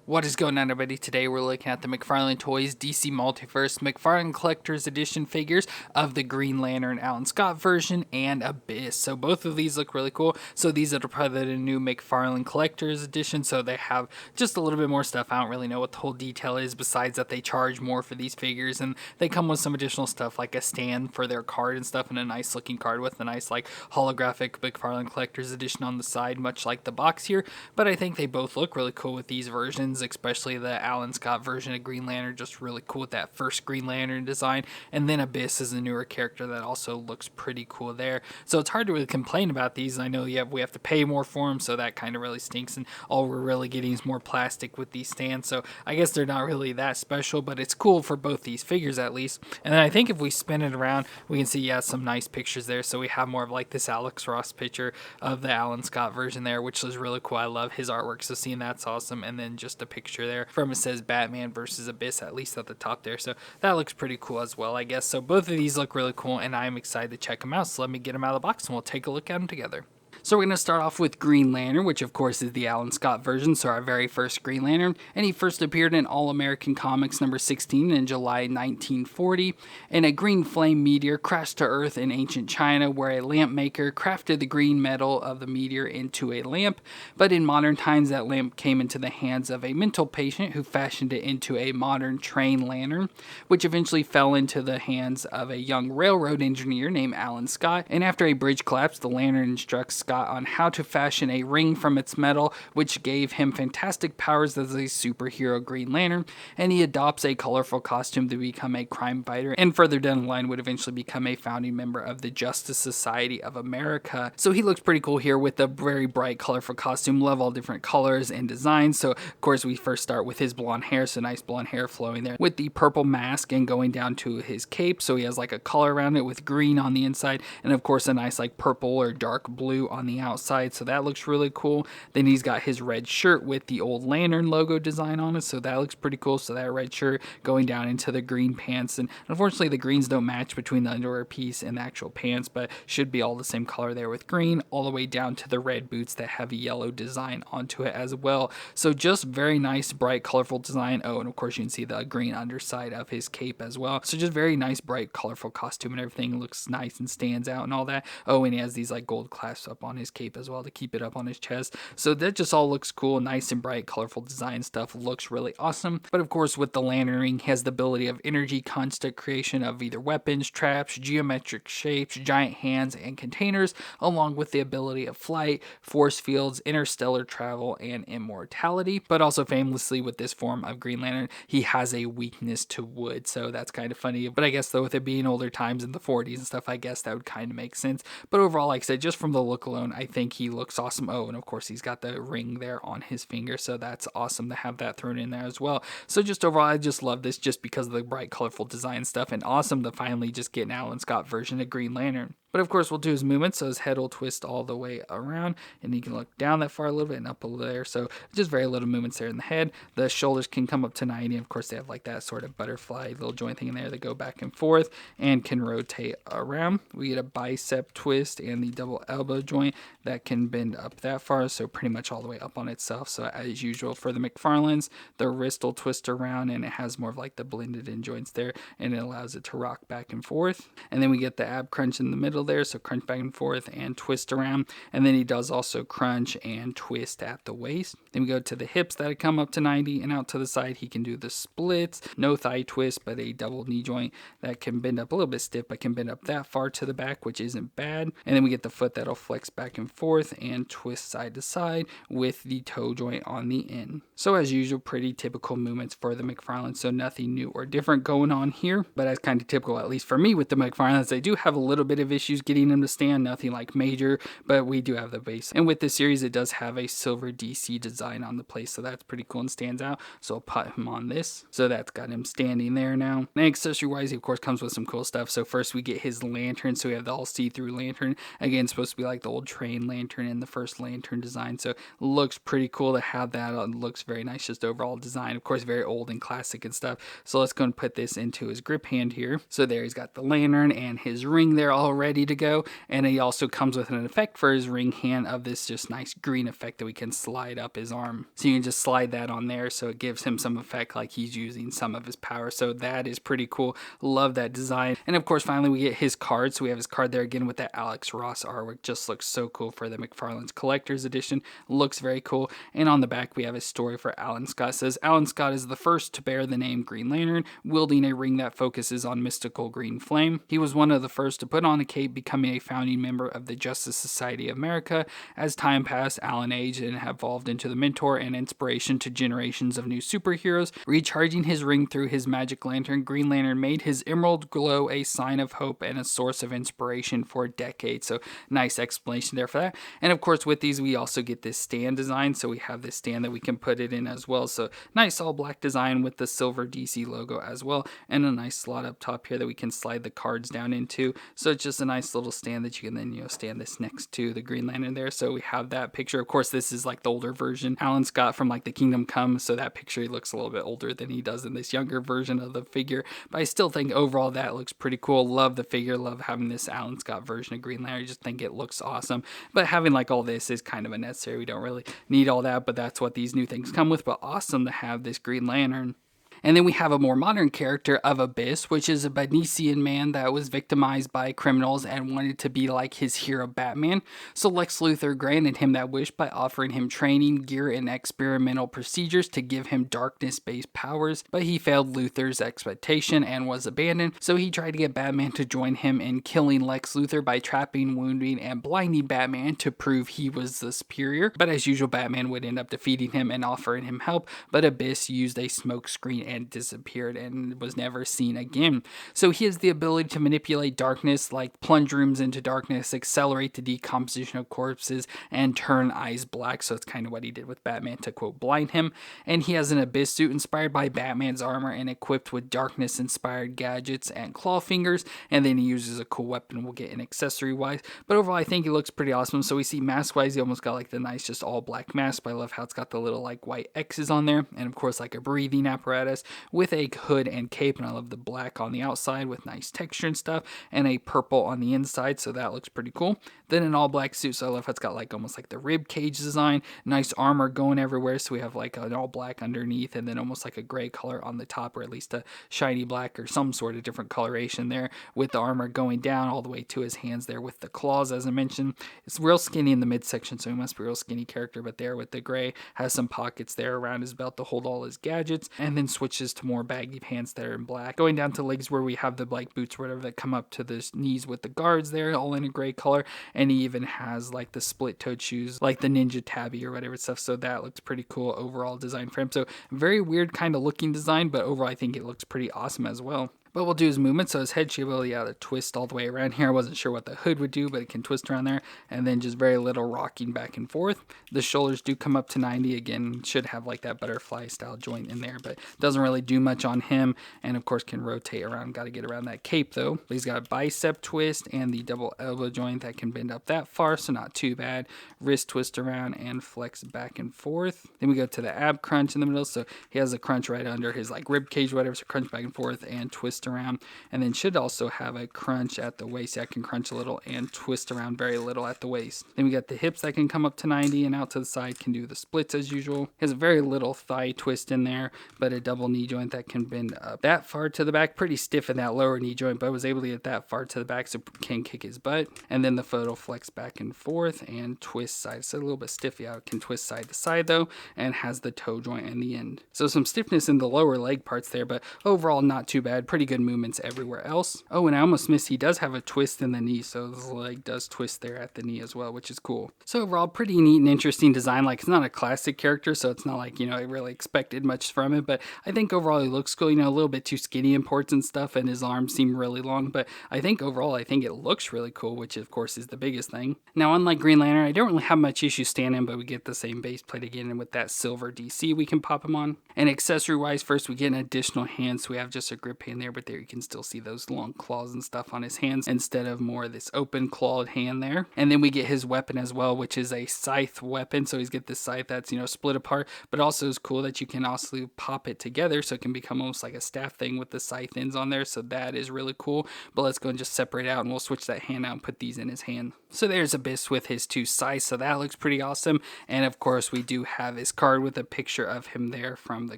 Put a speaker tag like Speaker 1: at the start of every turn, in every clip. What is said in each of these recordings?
Speaker 1: What is going on, everybody? Today we're looking at the McFarlane Toys DC Multiverse McFarlane Collector's Edition figures of the Green Lantern Alan Scott version and Abyss. So both of these look really cool. So these are probably the new McFarlane Collector's Edition. So they have just a little bit more stuff. I don't really know what the whole detail is besides that they charge more for these figures, and they come with some additional stuff like a stand for their card and stuff, and a nice looking card with a nice like holographic McFarlane Collector's Edition on the side, much like the box here. But I think they both look really cool with these versions, especially the Alan Scott version of Green Lantern, just really cool with that first Green Lantern design. And then Abyss is a newer character that also looks pretty cool there. So it's hard to really complain about these. I know we have to pay more for them, so that kind of really stinks. And all we're really getting is more plastic with these stands. So I guess they're not really that special, but it's cool for both these figures at least. And then I think if we spin it around, we can see, yeah, some nice pictures there. So we have more of like this Alex Ross picture of the Alan Scott version there, which is really cool. I love his artwork, so seeing that's awesome. And then just a picture there from it says Batman versus Abyss, at least at the top there. So that looks pretty cool as well, I guess. So both of these look really cool, and I'm excited to check them out. So let me get them out of the box, and we'll take a look at them together. So we're going to start off with Green Lantern, which of course is the Alan Scott version, so our very first Green Lantern. And he first appeared in All-American Comics number 16 in July 1940. And a green flame meteor crashed to Earth in ancient China, where a lamp maker crafted the green metal of the meteor into a lamp. But in modern times, that lamp came into the hands of a mental patient who fashioned it into a modern train lantern, which eventually fell into the hands of a young railroad engineer named Alan Scott. And after a bridge collapsed, the lantern instructs Scott on how to fashion a ring from its metal, which gave him fantastic powers as a superhero Green Lantern, and he adopts a colorful costume to become a crime fighter, and further down the line would eventually become a founding member of the Justice Society of America. So he looks pretty cool here with a very bright, colorful costume. Love all different colors and designs. So of course we first start with his blonde hair, so nice blonde hair flowing there, with the purple mask and going down to his cape, so he has like a color around it with green on the inside, and of course a nice like purple or dark blue on the outside, so that looks really cool. Then he's got his red shirt with the old Lantern logo design on it, so that looks pretty cool. So that red shirt going down into the green pants, and unfortunately the greens don't match between the underwear piece and the actual pants, but should be all the same color there with green, all the way down to the red boots that have a yellow design onto it as well. So just very nice, bright, colorful design. Oh, and of course you can see the green underside of his cape as well. So just very nice, bright, colorful costume, and everything looks nice and stands out and all that. Oh, and he has these like gold clasps up on his cape as well to keep it up on his chest. So that just all looks cool, nice and bright, colorful design stuff, looks really awesome. But of course with the Lantern ring, he has the ability of energy constant creation of either weapons, traps, geometric shapes, giant hands, and containers, along with the ability of flight, force fields, interstellar travel, and immortality. But also famously with this form of Green Lantern, he has a weakness to wood, so that's kind of funny. But I guess though with it being older times in the 40s and stuff, I guess that would kind of make sense. But overall, like I said, just from the look alone, I think he looks awesome. Oh, and of course he's got the ring there on his finger, so that's awesome to have that thrown in there as well. So just overall, I just love this just because of the bright, colorful design stuff, and awesome to finally just get an Alan Scott version of Green Lantern. But of course we'll do his movements, so his head will twist all the way around, and you can look down that far a little bit and up a little there, so just very little movements there in the head. The shoulders can come up to 90, and of course they have like that sort of butterfly little joint thing in there that go back and forth and can rotate around. We get a bicep twist and the double elbow joint that can bend up that far, so pretty much all the way up on itself. So as usual for the McFarlanes, the wrist will twist around, and it has more of like the blended in joints there, and it allows it to rock back and forth. And then we get the ab crunch in the middle there, so crunch back and forth and twist around. And then he does also crunch and twist at the waist. Then we go to the hips that come up to 90, and out to the side he can do the splits, no thigh twist, but a double knee joint that can bend up a little bit stiff, but can bend up that far to the back, which isn't bad. And then we get the foot that'll flex back and forth and twist side to side with the toe joint on the end. So as usual, pretty typical movements for the McFarlane, so nothing new or different going on here, but as kind of typical, at least for me with the McFarlanes, they do have a little bit of issues getting them to stand, nothing like major, but we do have the base. And with this series, it does have a silver DC design on the place, so that's pretty cool and stands out. So I'll put him on this, so that's got him standing there now. And accessory wise, he of course comes with some cool stuff. So first we get his lantern, so we have the all see-through lantern, again supposed to be like the old train lantern in the first lantern design, so looks pretty cool to have that. It looks very nice, just overall design, of course very old and classic and stuff. So let's go and put this into his grip hand here. So there he's got the lantern and his ring there already. ready to go. And he also comes with an effect for his ring hand of this just nice green effect that we can slide up his arm. So you can just slide that on there, so it gives him some effect like he's using some of his power. So that is pretty cool. Love that design. And of course, finally we get his card. So we have his card there again with that Alex Ross artwork. Just looks so cool for the McFarlane's Collector's Edition. Looks very cool. And on the back we have a story for Alan Scott. It says Alan Scott is the first to bear the name Green Lantern, wielding a ring that focuses on mystical green flame. He was one of the first to put on a cape, becoming a founding member of the Justice Society of America. As time passed, Alan aged and evolved into the mentor and inspiration to generations of new superheroes. Recharging his ring through his magic lantern, Green Lantern made his emerald glow a sign of hope and a source of inspiration for decades. So nice explanation there for that. And of course with these we also get this stand design. So we have this stand that we can put it in as well. So nice all black design with the silver DC logo as well. And a nice slot up top here that we can slide the cards down into. So it's just a nice little stand that you can then, stand this next to the Green Lantern there. So we have that picture. Of course, this is like the older version Alan Scott from like the Kingdom Come. So that picture, he looks a little bit older than he does in this younger version of the figure. But I still think overall that looks pretty cool. Love the figure. Love having this Alan Scott version of Green Lantern. I just think it looks awesome. But having like all this is kind of unnecessary. We don't really need all that, but that's what these new things come with. But awesome to have this Green Lantern. And then we have a more modern character of Abyss, which is a Bendisian man that was victimized by criminals and wanted to be like his hero Batman. So Lex Luthor granted him that wish by offering him training, gear, and experimental procedures to give him darkness-based powers, but he failed Luthor's expectation and was abandoned. So he tried to get Batman to join him in killing Lex Luthor by trapping, wounding, and blinding Batman to prove he was the superior. But as usual, Batman would end up defeating him and offering him help, but Abyss used a smoke screen and disappeared and was never seen again. So he has the ability to manipulate darkness, like plunge rooms into darkness, accelerate the decomposition of corpses, and turn eyes black. So it's kind of what he did with Batman to, quote, blind him. And he has an Abyss suit inspired by Batman's armor and equipped with darkness inspired gadgets and claw fingers. And then he uses a cool weapon we'll get in accessory wise. But overall, I think he looks pretty awesome. So we see mask wise, he almost got like the nice just all black mask, but I love how it's got the little like white X's on there. And of course like a breathing apparatus with a hood and cape, and I love the black on the outside with nice texture and stuff, and a purple on the inside, so that looks pretty cool. Then an all black suit, so I love how it's got like almost like the rib cage design, nice armor going everywhere, so we have like an all black underneath and then almost like a gray color on the top, or at least a shiny black or some sort of different coloration there, with the armor going down all the way to his hands there with the claws. As I mentioned, it's real skinny in the midsection, so he must be a real skinny character, but there with the gray, has some pockets there around his belt to hold all his gadgets, and then switches to more baggy pants that are in black, going down to legs where we have the like boots or whatever that come up to the knees with the guards there, all in a gray color. And he even has like the split-toed shoes, like the Ninja Tabby or whatever stuff. So that looks pretty cool overall design for him. So very weird kind of looking design, but overall I think it looks pretty awesome as well. But we'll do his movement, so his head should be able to twist all the way around here. I wasn't sure what the hood would do, but it can twist around there, and then just very little rocking back and forth. The shoulders do come up to 90, again, should have like that butterfly style joint in there, but doesn't really do much on him, and of course can rotate around. Got to get around that cape though. But he's got a bicep twist and the double elbow joint that can bend up that far, so not too bad. Wrist twist around and flex back and forth. Then we go to the ab crunch in the middle, so he has a crunch right under his like rib cage or whatever, so crunch back and forth and twist around, and then should also have a crunch at the waist. I can crunch a little and twist around very little at the waist. Then we got the hips that can come up to 90 and out to the side, can do the splits as usual. Has a very little thigh twist in there, but a double knee joint that can bend up that far to the back. Pretty stiff in that lower knee joint, but was able to get that far to the back, so can kick his butt. And then the foot will flex back and forth and twist side. So a little bit stiff, yeah, it can twist side to side though, and has the toe joint in the end. So some stiffness in the lower leg parts there, but overall not too bad. Pretty good movements everywhere else. Oh, and I almost missed, he does have a twist in the knee, so the leg does twist there at the knee as well, which is cool. So overall, pretty neat and interesting design. Like, it's not a classic character, so it's not like, I really expected much from it, but I think overall he looks cool. A little bit too skinny in parts and stuff, and his arms seem really long, but I think overall, I think it looks really cool, which of course is the biggest thing. Now, unlike Green Lantern, I don't really have much issue standing, but we get the same base plate again, and with that silver DC, we can pop him on. And accessory-wise, first we get an additional hand, so we have just a grip hand there, but right there, you can still see those long claws and stuff on his hands instead of more of this open clawed hand there. And then we get his weapon as well, which is a scythe weapon. So he's got this scythe that's, split apart, but also is cool that you can also pop it together so it can become almost like a staff thing with the scythe ends on there. So that is really cool. But let's go and just separate out, and we'll switch that hand out and put these in his hand. So there's Abyss with his 2 scythes, so that looks pretty awesome. And of course we do have his card with a picture of him there from the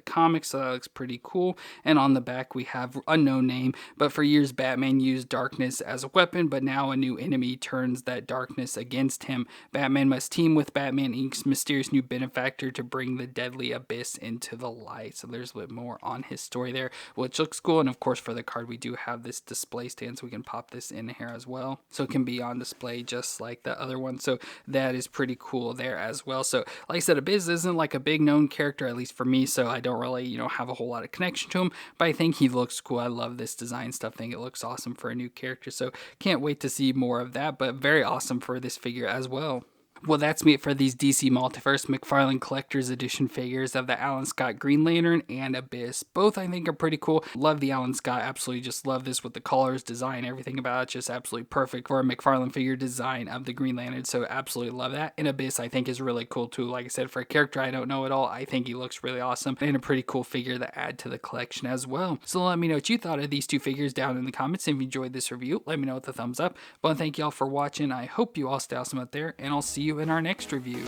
Speaker 1: comics, so that looks pretty cool. And on the back we have unknown name, but for years Batman used darkness as a weapon, but now a new enemy turns that darkness against him. Batman must team with Batman Inc.'s mysterious new benefactor to bring the deadly Abyss into the light. So there's a bit more on his story there, which looks cool. And of course for the card we do have this display stand, so we can pop this in here as well, so it can be on display just like the other one. So that is pretty cool there as well. So like I said, Abyss isn't like a big known character, at least for me, so I don't really have a whole lot of connection to him, but I think he looks cool. I love this design stuff. I think it looks awesome for a new character, so can't wait to see more of that. But very awesome for this figure as well. Well, that's me for these DC Multiverse McFarlane Collector's Edition figures of the Alan Scott Green Lantern and Abyss. Both I think are pretty cool. Love the Alan Scott, absolutely just love this with the colors, design, everything about it, just absolutely perfect for a McFarlane figure design of the Green Lantern, so absolutely love that. And Abyss I think is really cool too. Like I said, for a character I don't know at all, I think he looks really awesome and a pretty cool figure to add to the collection as well. So let me know what you thought of these 2 figures down in the comments. If you enjoyed this review, let me know with a thumbs up. But thank you all for watching. I hope you all stay awesome out there, and I'll see you in our next review.